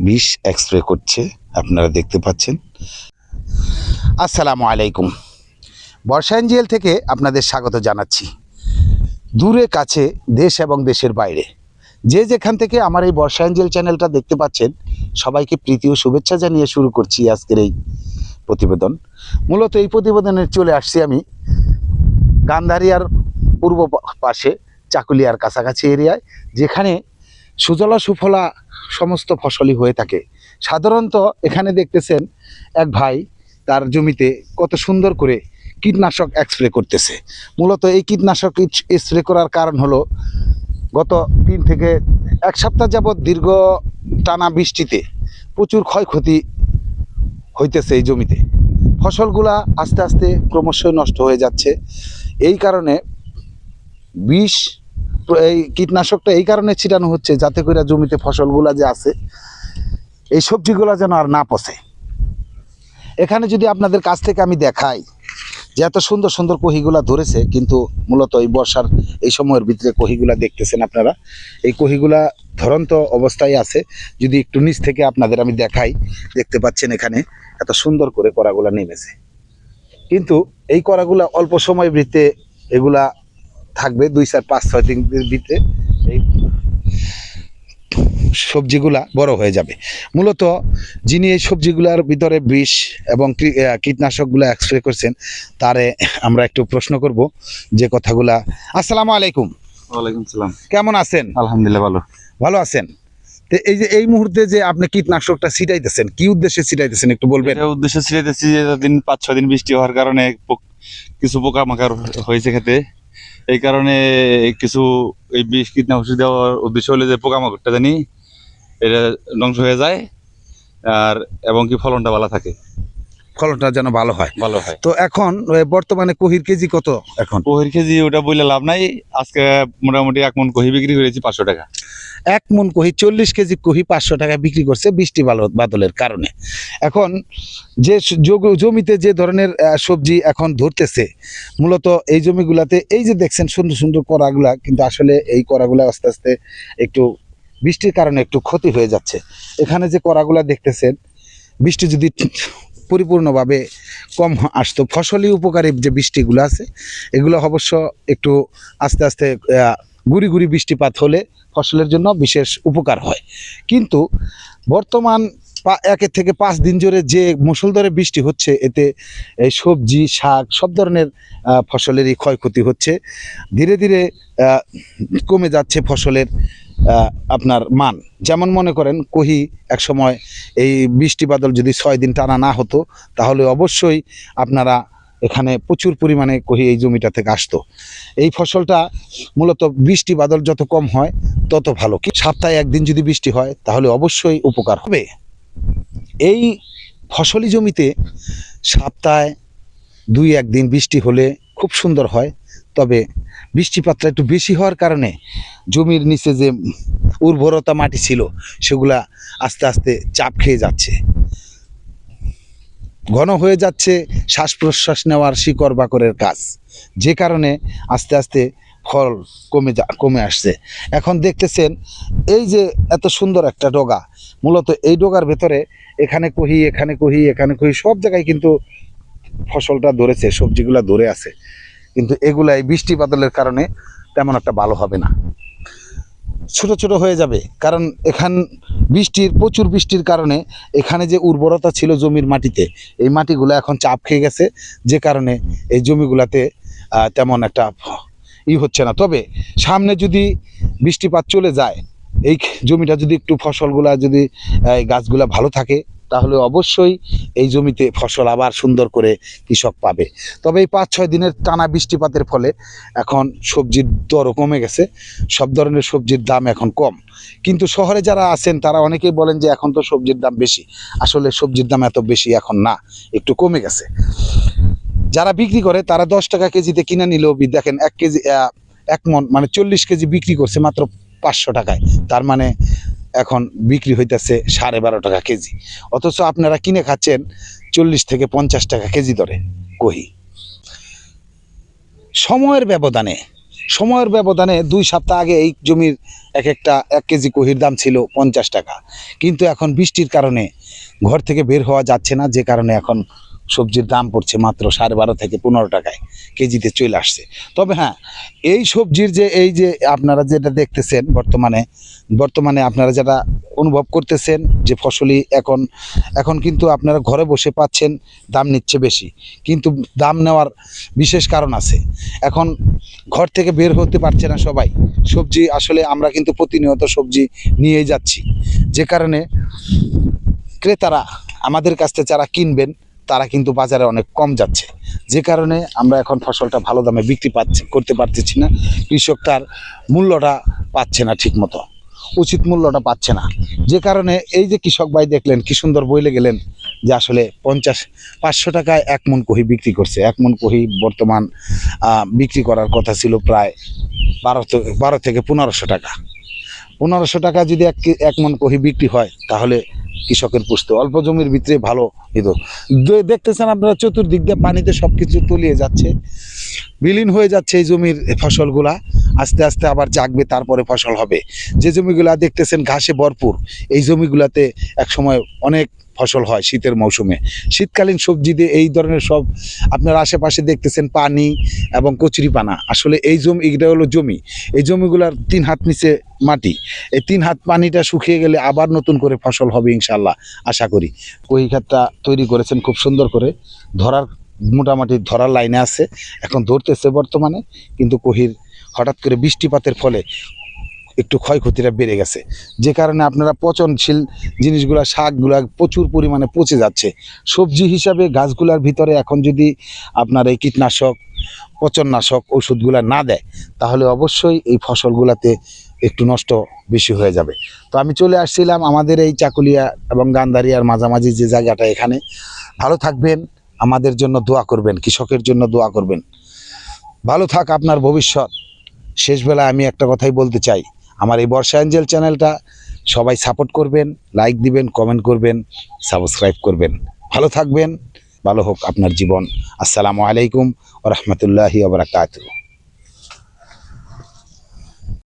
বিষ স্প্রে করছে, আপনারা দেখতে পাচ্ছেন। আসসালামু আলাইকুম, বর্ষা এনজিএল থেকে আপনাদের স্বাগত জানাচ্ছি। দূরে কাছে, দেশ এবং দেশের বাইরে যে যেখান থেকে আমার এই বর্ষা এনজিএল চ্যানেলটা দেখতে পাচ্ছেন, সবাইকে প্রীতি ও শুভেচ্ছা জানিয়ে শুরু করছি আজকের এই প্রতিবেদন। মূলত এই প্রতিবেদনে চলে আসছি আমি গান্ধারিয়ার পূর্ব পাশে চাকুলিয়ার কাছাকাছি এরিয়ায়, যেখানে সুজলা সুফলা সমস্ত ফসলই হয়ে থাকে। সাধারণত এখানে দেখতেছেন এক ভাই তার জমিতে কত সুন্দর করে কীটনাশক স্প্রে করতেছে। মূলত এই কীটনাশক স্প্রে করার কারণ হলো গত 3 থেকে 1 সপ্তাহ যাবৎ দীর্ঘ টানা বৃষ্টিতে প্রচুর ক্ষয়ক্ষতি হইতেছে এই জমিতে। ফসলগুলা আস্তে আস্তে ক্রমশই নষ্ট হয়ে যাচ্ছে। এই কারণে এই কীটনাশকটা এই কারণে ছিটানো হচ্ছে যাতে করে জমিতে ফসলগুলা যে আছে, এই সবজিগুলা যেন আর না পচে। এখানে যদি আপনাদের কাছ থেকে আমি দেখাই যে এত সুন্দর সুন্দর কহিগুলা ধরেছে, কিন্তু মূলত এই বর্ষার এই সময়ের ভিতরে কহিগুলা দেখতেছেন আপনারা, এই কহিগুলা ধরন্ত অবস্থায় আছে। যদি একটু নিচ থেকে আপনাদের আমি দেখাই, দেখতে পাচ্ছেন এখানে এত সুন্দর করে করাগুলা নেমেছে। কিন্তু এই করাগুলা অল্প সময়ের ভিতরে এগুলা থাকবে 2, 4, 5, 6 দিনের ভিতরে এই সবজিগুলা বড় হয়ে যাবে। মূলত যিনি এই সবজিগুলার ভিতরে বিষ এবং কীটনাশকগুলো স্প্রে করছেন, তারে আমরা একটু প্রশ্ন করব যে কথাগুলা। আসসালামু আলাইকুম। ওয়ালাইকুম সালাম। কেমন আছেন? আলহামদুলিল্লাহ ভালো। ভালো আছেন? তো এই যে এই মুহূর্তে যে আপনি কীটনাশকটা ছিটাইতেছেন, কি উদ্দেশ্যে ছিটাইতেছেন একটু বলবেন? এটা উদ্দেশ্য ছিটাইতেছি যে 5-6 দিন বৃষ্টি হওয়ার কারণে কিছু পোকামাকড় হয়েছে খেতে। এই কারণে কিছু এই বিষ কীটনাশক দেওয়ার উদ্দেশ্য হলো যে পোকামাকড়টা জানি এটা ধ্বংস হয়ে যায় আর এবং কি ফলনটা ভালো থাকে, ফলনটা যেন ভালো হয়। ভালো হয়। তো এখন বর্তমানে কহির কেজি কত? এখন কহির কেজি ওটা বললে লাভ নাই। আজকে মোটামুটি 1 মণ কহি বিক্রি করেছি 500 টাকা। 1 মণ কহি, 40 কেজি কহি 500 টাকা বিক্রি করছে বৃষ্টি বাদলের কারণে। এখন যে জমিতে যে ধরনের সবজি এখন ধরতেছে, মূলত এই জমিগুলাতে এই যে দেখছেন সুন্দর সুন্দর করাগুলা, কিন্তু আসলে এই করাগুলা আস্তে আস্তে একটু বৃষ্টির কারণে একটু ক্ষতি হয়ে যাচ্ছে। এখানে যে করাগুলা দেখতেছেন, বৃষ্টি যদি পরিপূর্ণভাবে কম আসতো, ফসলি উপকারী যে বৃষ্টিগুলো আছে এগুলো অবশ্য একটু আস্তে আস্তে গুড়ি গুড়ি বৃষ্টিপাত হলে ফসলের জন্য বিশেষ উপকার হয়। কিন্তু বর্তমান 1 থেকে 5 দিন জুড়ে যে মুষলধারে বৃষ্টি হচ্ছে, এতে এই সবজি শাক সব ধরনের ফসলেরই ক্ষয়ক্ষতি হচ্ছে। ধীরে ধীরে কমে যাচ্ছে ফসলের আপনার মান। যেমন মনে করেন কহি এক সময় এই বৃষ্টি বাদল যদি 6 দিন টানা না হতো, তাহলে অবশ্যই আপনারা এখানে প্রচুর পরিমাণে কহি এই জমিটা থেকে আসতো। এই ফসলটা মূলত বৃষ্টি বাদল যত কম হয় তত ভালো। সপ্তাহে 1 দিন যদি বৃষ্টি হয় তাহলে অবশ্যই উপকার হবে। এই ফসলি জমিতে সপ্তাহে 2-1 দিন বৃষ্টি হলে খুব সুন্দর হয়। তবে বৃষ্টিপাতটা একটু বেশি হওয়ার কারণে জমির নিচে যে উর্বরতা মাটি ছিল সেগুলা আস্তে আস্তে চাপ খেয়ে যাচ্ছে, ঘন হয়ে যাচ্ছে শ্বাস প্রশ্বাস নেওয়ার শিকড় বাকরের কাজ, যে কারণে আস্তে আস্তে ফল কমে আসছে। এখন দেখতেছেন এই যে এত সুন্দর একটা ডগা, মূলত এই ডগার ভেতরে এখানে কহি এখানে কহি এখানে কহি সব জায়গায় কিন্তু ফসলটা ধরেছে, সবজিগুলা ধরে আছে। কিন্তু এগুলা এই বৃষ্টি বাদলের কারণে তেমন একটা ভালো হবে না, ছোট ছোট হয়ে যাবে। কারণ প্রচুর বৃষ্টির কারণে এখানে যে উর্বরতা ছিল জমির মাটিতে, এই মাটিগুলো এখন চাপ খেয়ে গেছে, যে কারণে এই জমিগুলাতে তেমন একটা হচ্ছে না। তবে সামনে যদি বৃষ্টিপাত চলে যায়, এই জমিটা যদি একটু ফসলগুলা যদি গাছগুলা ভালো থাকে, তাহলে অবশ্যই এই জমিতে ফসল আবার সুন্দর করে কৃষক পাবে। তবে এই 5-6 দিনের টানা বৃষ্টিপাতের ফলে এখন সবজির দরও কমে গেছে, সব ধরনের সবজির দাম এখন কম। কিন্তু শহরে যারা আছেন তারা অনেকেই বলেন যে এখন তো সবজির দাম বেশি। আসলে সবজির দাম এত বেশি এখন না, একটু কমে গেছে। যারা বিক্রি করে তারা 10 টাকা কেজিতে কিনে নিলেও দেখেন 1 কেজি 1 মণ মানে 40 কেজি বিক্রি করছে মাত্র 500 টাকায়। তার মানে এখন বিক্রি হইতেছে 12.5 টাকা কেজি, অথচ আপনারা কিনে খাচ্ছেন 40 থেকে 50 টাকা কেজি দরে কহি। সময়ের ব্যবধানে সময়ের ব্যবধানে 2 সপ্তাহ আগে এই জমির একটা 1 কেজি কহির দাম ছিল 50 টাকা, কিন্তু এখন বৃষ্টির কারণে ঘর থেকে বের হওয়া যাচ্ছে না, যে কারণে এখন সবজির দাম পড়ছে মাত্র 12.5 থেকে 15 টাকায় কেজিতে চলে আসছে। তবে হ্যাঁ, এই সবজির যে এই যে আপনারা যেটা দেখতেছেন বর্তমানে আপনারা যেটা অনুভব করতেছেন যে ফসলি এখন কিন্তু আপনারা ঘরে বসে পাচ্ছেন, দাম নিচ্ছে বেশি, কিন্তু দাম নেওয়ার বিশেষ কারণ আছে। এখন ঘর থেকে বের হতে পারছে না সবাই, সবজি আসলে আমরা কিন্তু প্রতিনিয়ত সবজি নিয়ে যাচ্ছি, যে কারণে ক্রেতারা আমাদের কাছ থেকে যারা কিনবেন তারা কিন্তু বাজারে অনেক কম যাচ্ছে, যে কারণে আমরা এখন ফসলটা ভালো দামে করতে পারতেছি না। কৃষক তার মূল্যটা পাচ্ছে না, ঠিক মতো উচিত মূল্যটা পাচ্ছে না, যে কারণে এই যে কৃষক ভাই দেখলেন কি সুন্দর বইলে গেলেন যে আসলে 500 টাকায় 1 মণ কহি বিক্রি করছে। 1 মণ কহি বর্তমান বিক্রি করার কথা ছিল প্রায় 12 থেকে 1500 টাকা। 1500 টাকা যদি 1 মণ কহি বিক্রি হয় তাহলে কৃষকের পুষতে অল্প জমির ভিতরে ভালো হতো। দেখতেছেন আপনারা চতুর্দিক দিয়ে পানিতে সব কিছু তলিয়ে যাচ্ছে, বিলীন হয়ে যাচ্ছে এই জমির ফসলগুলা, আস্তে আস্তে আবার জাগবে, তারপরে ফসল হবে। যে জমিগুলা দেখতেছেন ঘাসে ভরপুর, এই জমিগুলাতে একসময় অনেক ফসল হয় শীতের মৌসুমে। শীতকালীন সবজি দিয়ে এই ধরনের সব আপনারা আশেপাশে দেখতেছেন পানি এবং কচুরিপানা, আসলে এই জমি, এটা হলো জমি, এই জমিগুলার 3 হাত নিচে মাটি, এই 3 হাত পানিটা শুকিয়ে গেলে আবার নতুন করে ফসল হবে ইনশাল্লাহ, আশা করি। কহি ক্ষেতটা তৈরি করেছেন খুব সুন্দর করে, মোটামুটি ধরার লাইনে আছে, এখন ধরতেছে বর্তমানে, কিন্তু কহির হঠাৎ করে বৃষ্টিপাতের ফলে একটু ক্ষয়ক্ষতিটা বেড়ে গেছে, যে কারণে আপনারা পচনশীল জিনিসগুলা, শাকগুলা প্রচুর পরিমাণে পচে যাচ্ছে। সবজি হিসাবে গাছগুলার ভিতরে এখন যদি আপনার এই কীটনাশক, পচননাশক ওষুধগুলা না দেয় তাহলে অবশ্যই এই ফসলগুলাতে একটু নষ্ট বেশি হয়ে যাবে। তো আমি চলে আসছিলাম আমাদের এই চাকুলিয়া এবং গান্ধারিয়ার মাঝামাঝি যে জায়গাটা, এখানে ভালো থাকবেন, আমাদের জন্য দোয়া করবেন, কৃষকের জন্য দোয়া করবেন, ভালো থাক আপনার ভবিষ্যৎ। শেষবেলা আমি একটা কথাই বলতে চাই, আমার এই বর্ষা এঞ্জেল চ্যানেলটা সবাই সাপোর্ট করবেন, লাইক দিবেন, কমেন্ট করবেন, সাবস্ক্রাইব করবেন। ভালো থাকবেন, ভালো হোক আপনার জীবন। আসসালামু আলাইকুম ওয়া রাহমাতুল্লাহি ওয়া বারাকাতুহু।